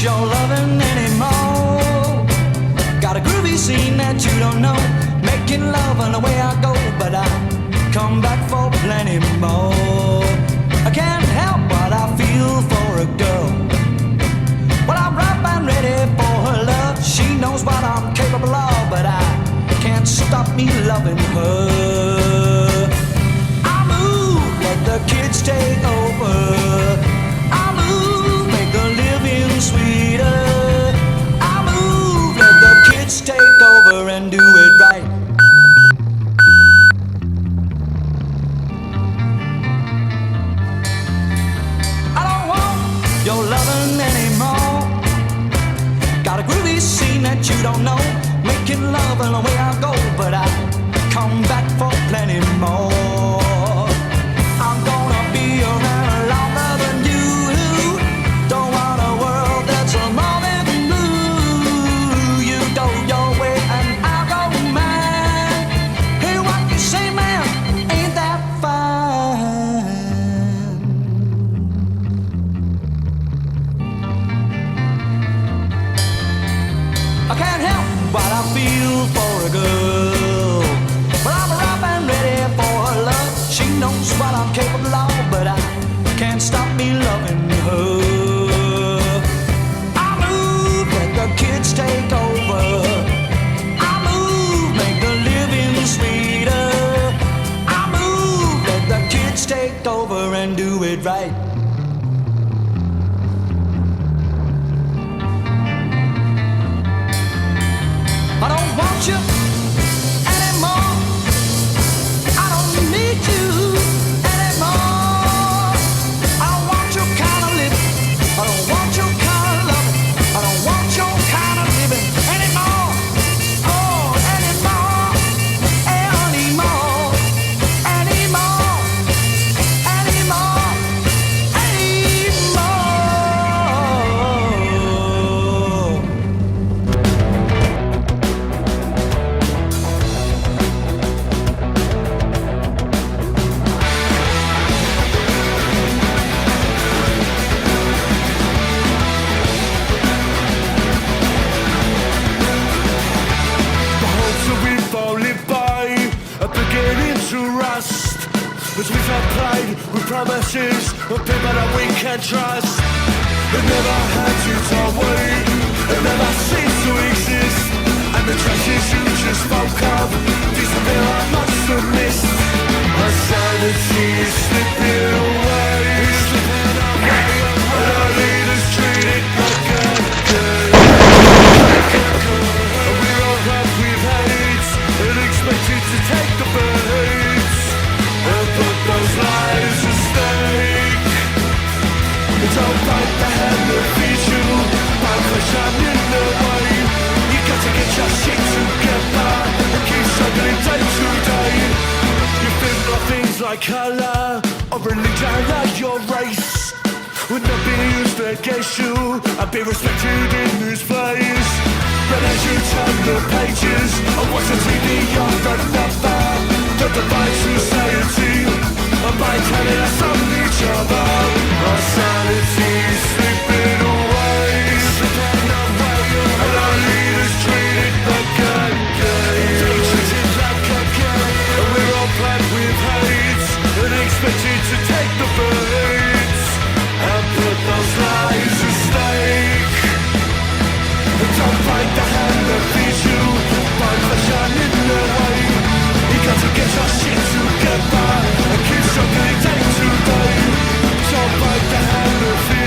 Your loving anymore. Got a groovy scene that you don't know, making love on the way I go, but I come back for plenty more. I can't help what I feel for a girl. Well, I'm ripe and ready for her love. She knows what I'm capable of, but I can't stop me loving her. I move, let the kids take over. I move, make the living sweeter. I move, let the kids take over and do it right. I don't want your loving anymore. Got a groovy scene that you don't know, making love and away I go, but I come back for plenty more. I'm gonna be around longer than you. Don't want a world that's more than blue. You go your way and I'll go mine. Hey, what you say, man? Ain't that fine? I can't help what I feel for a girl. But I'm ripe and ready for her love. She knows what I'm capable of, but I can't stop me loving her. I move, let the kids take over. I move, make the living sweeter. I move, let the kids take over and do it right. I don't want you anymore. I don't need you anymore. I don't want your kind of living. I don't want your kind of loving. I don't want your kind of living anymore. Oh, anymore. Anymore. Anymore. Anymore. The hopes that we've fallen by are beginning to rust. As we've had played with promises of people that we can trust. It never had you to wait, it never ceased to exist. And the traces you just spoke of disappear, I must have missed. Our sanity is slipping away, and our leaders treat it like a game. And we're all that we've hate and expected to take the bait and put those lives at stake. Don't bite the hand that feeds you by pushing in the way. You got to get your shit together and keep struggling day to day. You feel nothing's like colour or religion like your race would not be used against you and be respected in this place. But as you turn the pages of what's a TV of another, don't divide society and by telling us on each other. Our sanity's slipping away, and our leaders treat it like a game. And we're all black with hate and expected to take the bait and put those lives at stake. Don't fight the hand that feeds you by pushing in the way. You got to get your shit together and keep struggling day to day. Don't fight the hand that feeds you.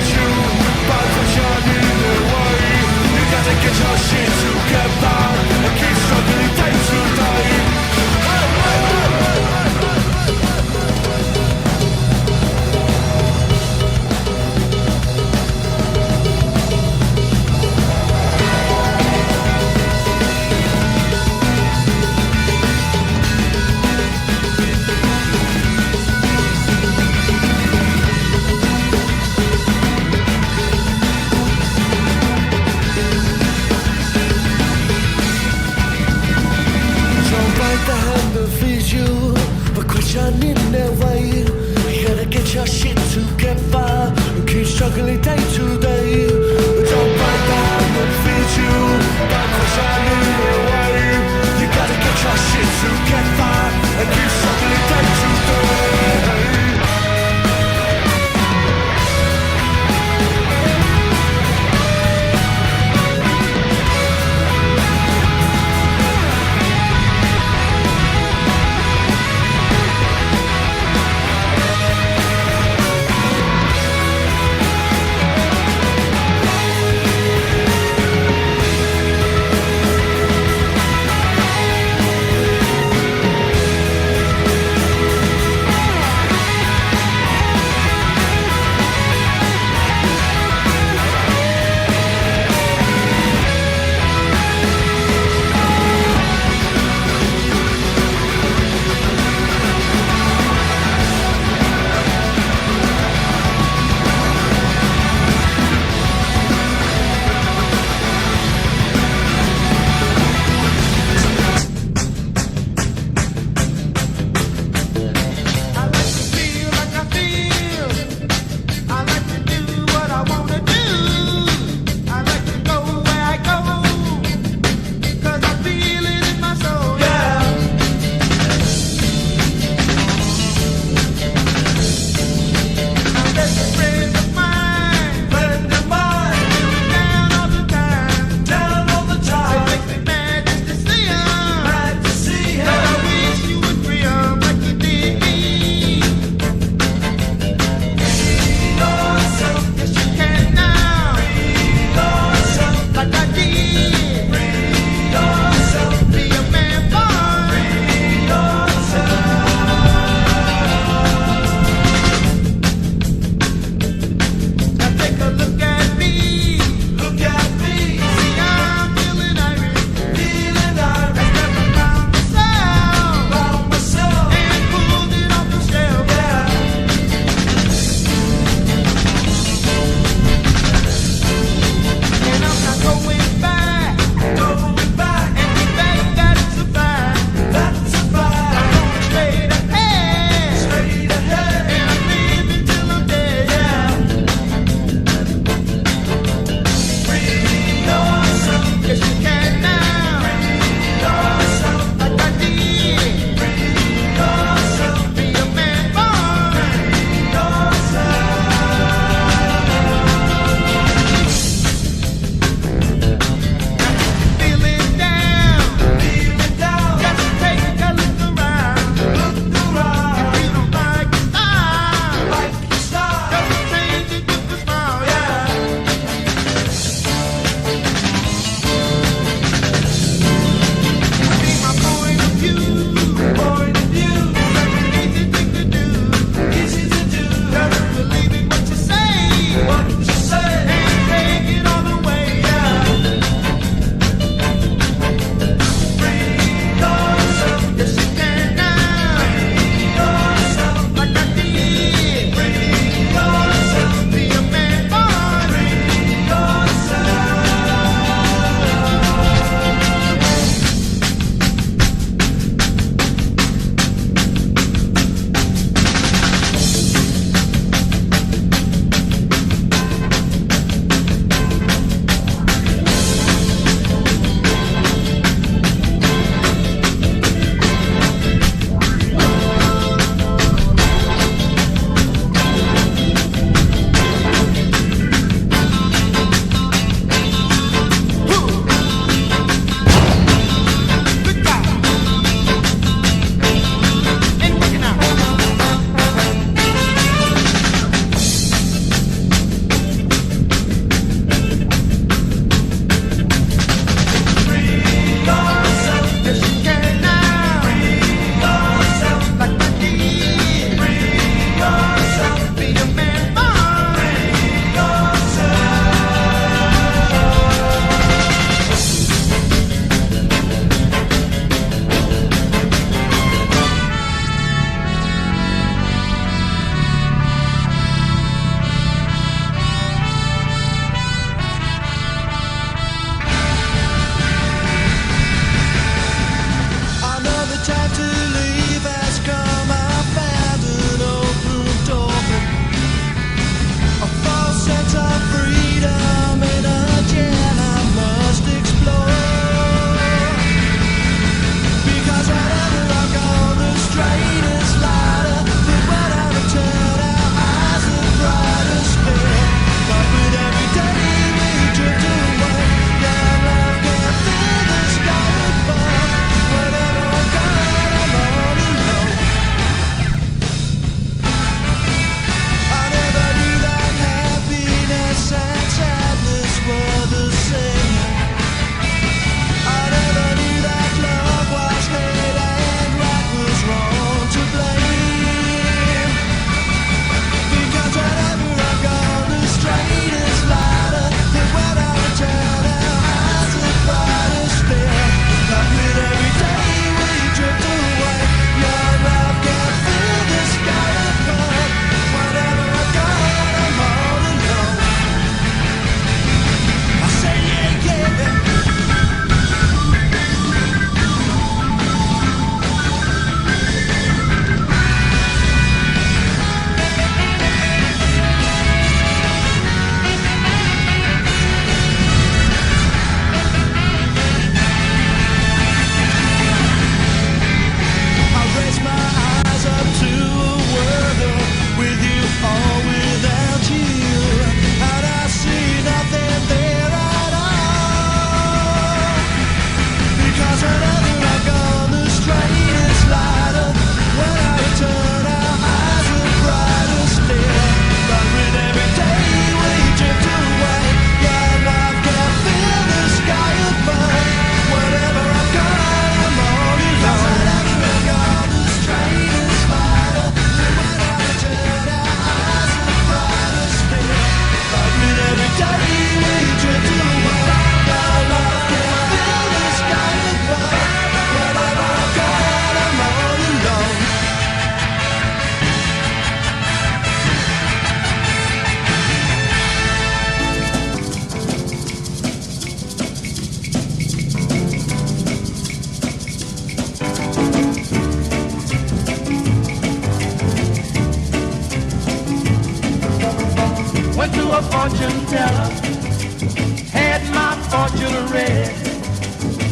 fortune read.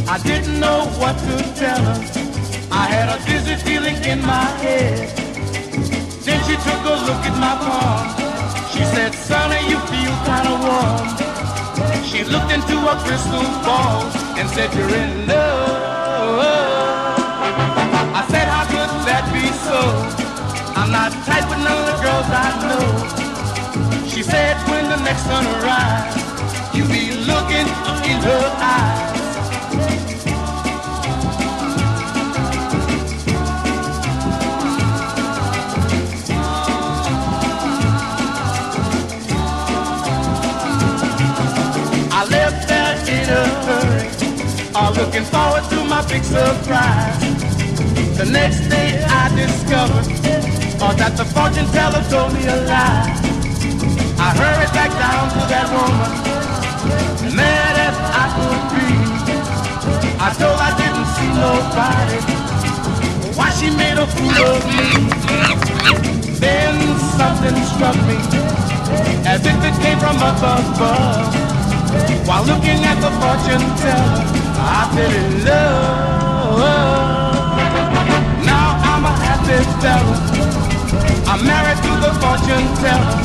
I didn't know what to tell her. I had a dizzy feeling in my head. Then she took a look at my palm. She said, "Sonny, you feel kind of warm." She looked into a crystal ball and said, "You're in love." I said, "How could that be so? I'm not tight with none of the girls I know." She said, "When the next sun arrives, you be looking in her eyes." I left there in a hurry, looking forward to my big surprise. The next day I discovered that the fortune teller told me a lie. I hurried back down to that woman, mad as I could be. I told her I didn't see nobody, why she made a fool of me. Then something struck me, as if it came from up above. While looking at the fortune teller, I fell in love. Now I'm a happy fella, I'm married to the fortune teller.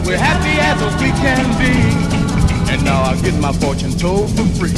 We're happy as we can be, and now I get my fortune told for free.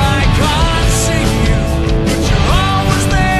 I can't see you, but you're always there.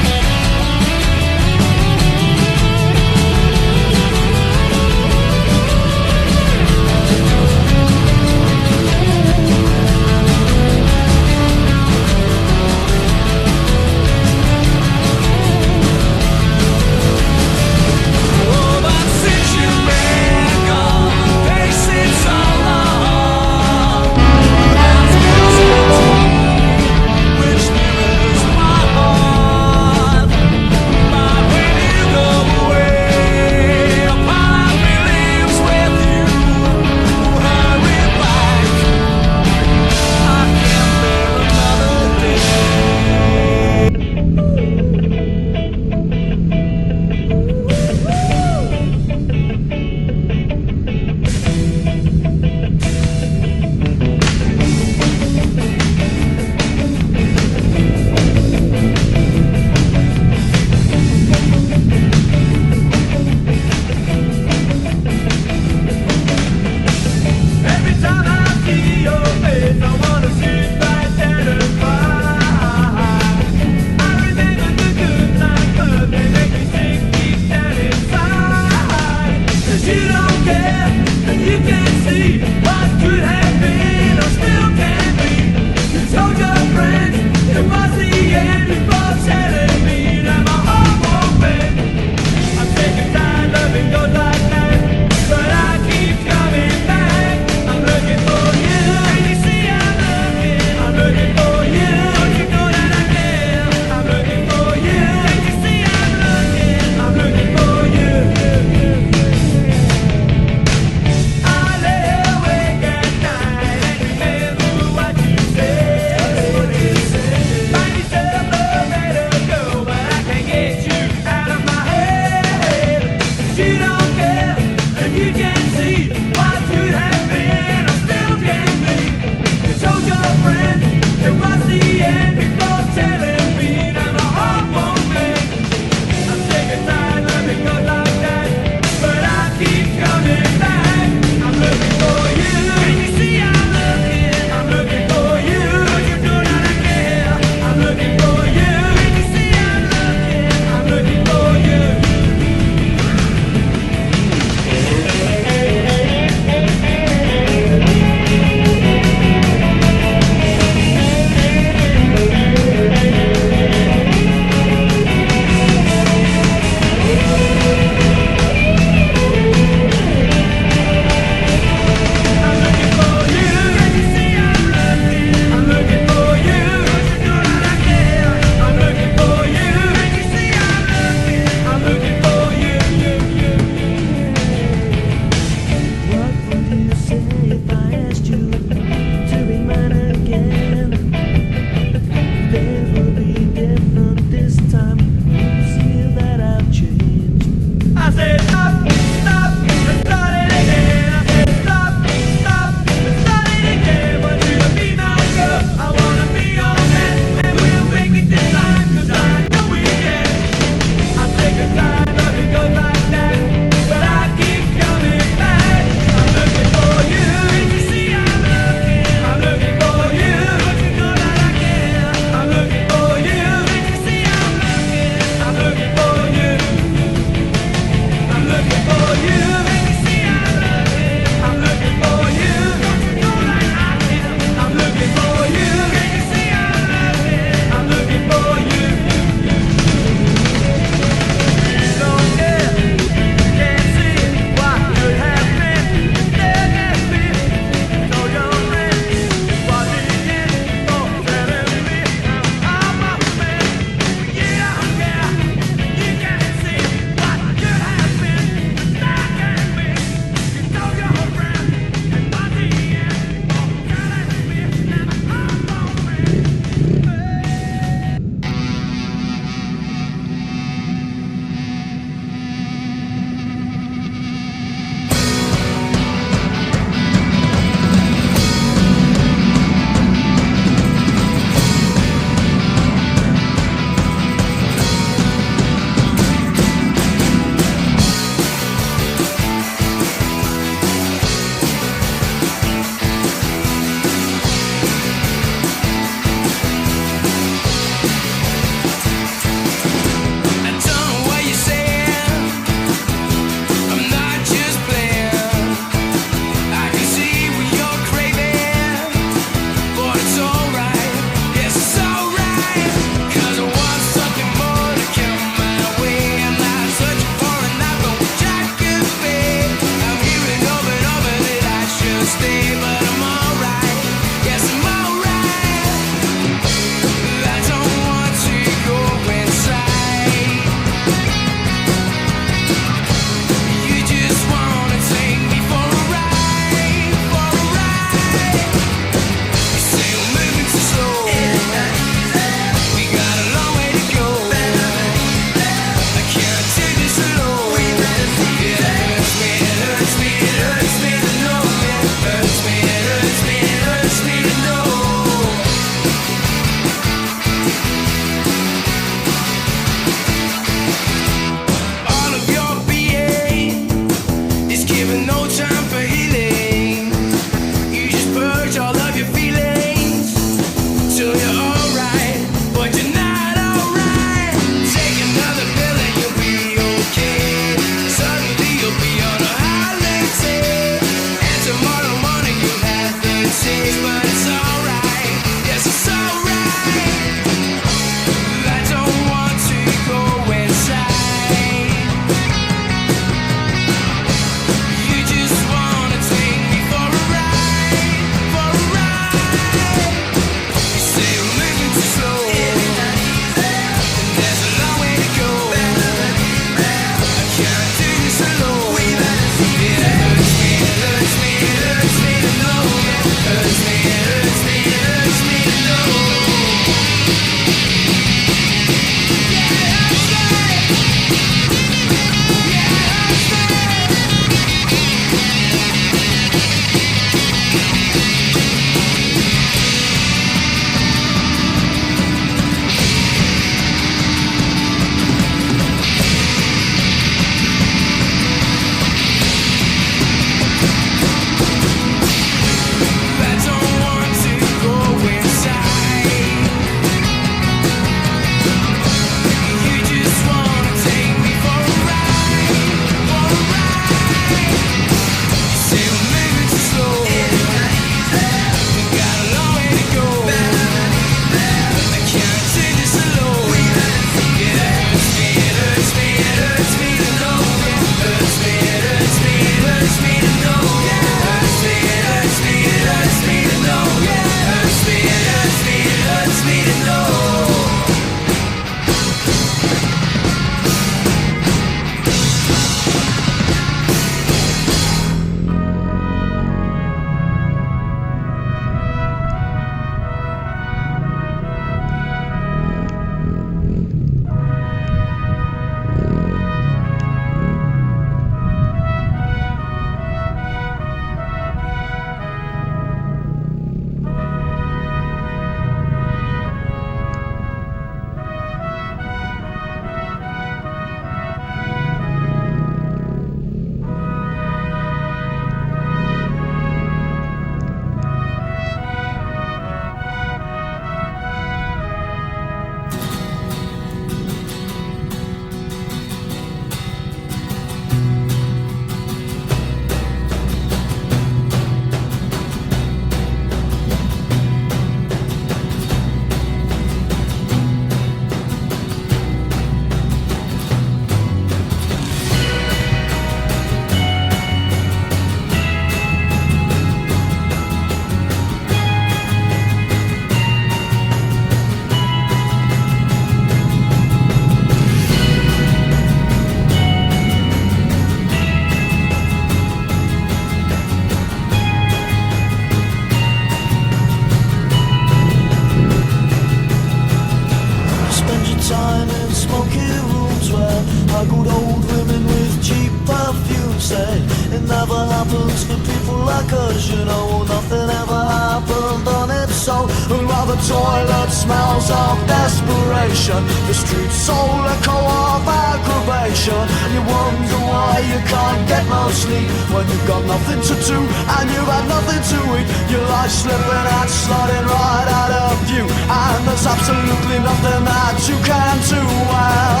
happens for people like us, you know. Nothing ever happened on its own. And while the toilet smells of desperation, the streets soul echo of aggravation. You wonder why you can't get no sleep when you've got nothing to do and you've had nothing to eat. Your life's slipping and sliding right out of view, and there's absolutely nothing that you can do. Well,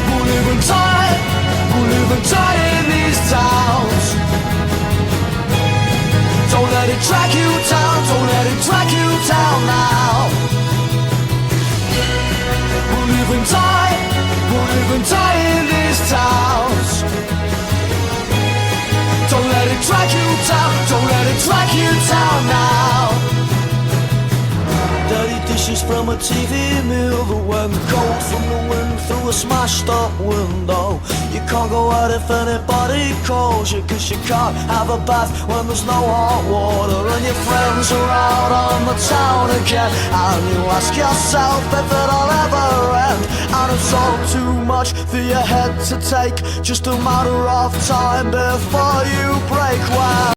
we'll live and die, we'll live and die in these towns. Don't let it drag you down, don't let it drag you down now. We'll live and die, we'll live and die in these towns. Don't let it drag you down, don't let it drag you down now. Dirty dishes from a TV meal that went cold from the wind through a smashed up window. You can't go out if anybody calls you, cause you can't have a bath when there's no hot water. And your friends are out on the town again, and you ask yourself if it'll ever end. And it's all too much for your head to take, just a matter of time before you break. Well,